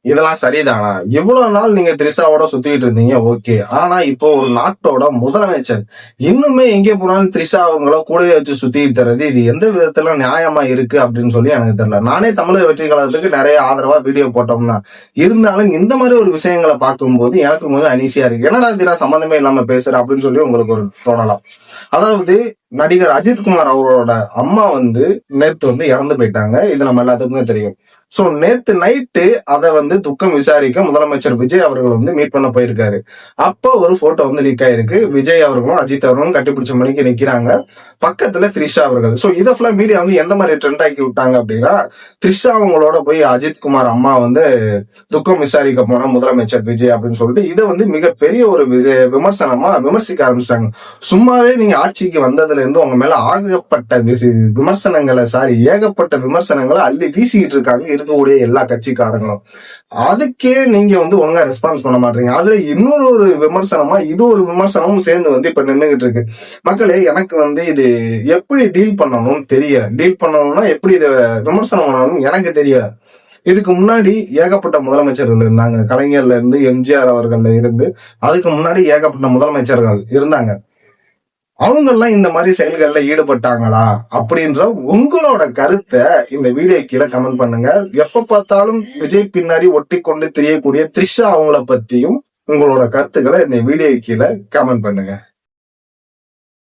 இதெல்லாம் சரிதானா? இவ்வளவு நாள் நீங்க த்ரிஷாவோட சுத்திட்டு இருந்தீங்க, ஓகே. ஆனா இப்போ ஒரு நாட்டோட முதலமைச்சர் இன்னுமே எங்கே போனாலும் த்ரிஷா அவங்கள கூடவே வச்சு சுத்திட்டு தர்றது, இது எந்த விதத்துல நியாயமா இருக்கு அப்படின்னு சொல்லி எனக்கு தெரியல. நானே தமிழக வெற்றி கழகத்துக்கு நிறைய ஆதரவா வீடியோ போட்டோம்னா, இருந்தாலும் இந்த மாதிரி ஒரு விஷயங்களை பார்க்கும்போது எனக்கு கொஞ்சம் அனீசியா இருக்கு. என்னடா தினா சம்பந்தமே இல்லாம பேசுற அப்படின்னு சொல்லி உங்களுக்கு ஒரு தோணலாம். அதாவது நடிகர் அஜித்குமார் அவரோட அம்மா நேத்து இறந்து போயிட்டாங்க. இது நம்ம எல்லாத்துக்குமே தெரியும். சோ நேத்து நைட்டு அதை துக்கம் விசாரிக்க முதலமைச்சர் விஜய் அவர்கள் மீட் பண்ண போயிருக்காரு. அப்போ ஒரு போட்டோ லீக் ஆயிருக்கு. விஜய் அவர்களும் அஜித் அவர்களும் கட்டிப்பிடிச்ச மணிக்கு நிக்கிறாங்க. பக்கத்துல த்ரிஷா அவர்கள். சோ இதை ஃபுல்லா மீடியா எந்த மாதிரி ட்ரெண்ட் ஆக்கி விட்டாங்க அப்படின்னா, த்ரிஷா அவங்களோட போய் அஜித்குமார் அம்மா துக்கம் விசாரிக்க போன முதலமைச்சர் விஜய் அப்படின்னு சொல்லிட்டு இதை மிகப்பெரிய ஒரு விமர்சனமா விமர்சிக்க ஆரம்பிச்சிட்டாங்க. சும்மாவே நீங்க ஆட்சிக்கு வந்ததுல இருந்து உங்க மேல ஆகப்பட்ட விமர்சனங்களை ஏகப்பட்ட விமர்சனங்களை அள்ளி வீசிக்கிட்டு இருக்காங்க இருக்கக்கூடிய எல்லா கட்சிக்காரங்களும். அதுக்கே நீங்க ஒழுங்கா ரெஸ்பான்ஸ் பண்ண மாட்டீங்க. அதுல இன்னொரு ஒரு விமர்சனமா இது ஒரு விமர்சனமும் சேர்ந்து இப்ப நின்றுகிட்டு இருக்கு. மக்களே, எனக்கு இது எப்படி டீல் பண்ணணும்னு தெரியல. டீல் பண்ணணும்னா எப்படி இதை விமர்சனம் பண்ணணும் எனக்கு தெரியல. இதுக்கு முன்னாடி ஏகப்பட்ட முதலமைச்சர்கள் இருந்தாங்க. கலைஞர்ல இருந்து எம்ஜிஆர் அவர்கள்ல இருந்து அதுக்கு முன்னாடி ஏகப்பட்ட முதலமைச்சர்கள் இருந்தாங்க. அவங்க எல்லாம் இந்த மாதிரி செயல்கள்ல ஈடுபட்டாங்களா அப்படின்ற உங்களோட கருத்தை இந்த வீடியோ கீழே கமெண்ட் பண்ணுங்க. எப்ப பார்த்தாலும் விஜய் பின்னாடி ஒட்டி கொண்டு தெரியக்கூடிய த்ரிஷா அவங்கள பத்தியும் உங்களோட கருத்துக்களை இந்த வீடியோ கீழே கமெண்ட் பண்ணுங்க.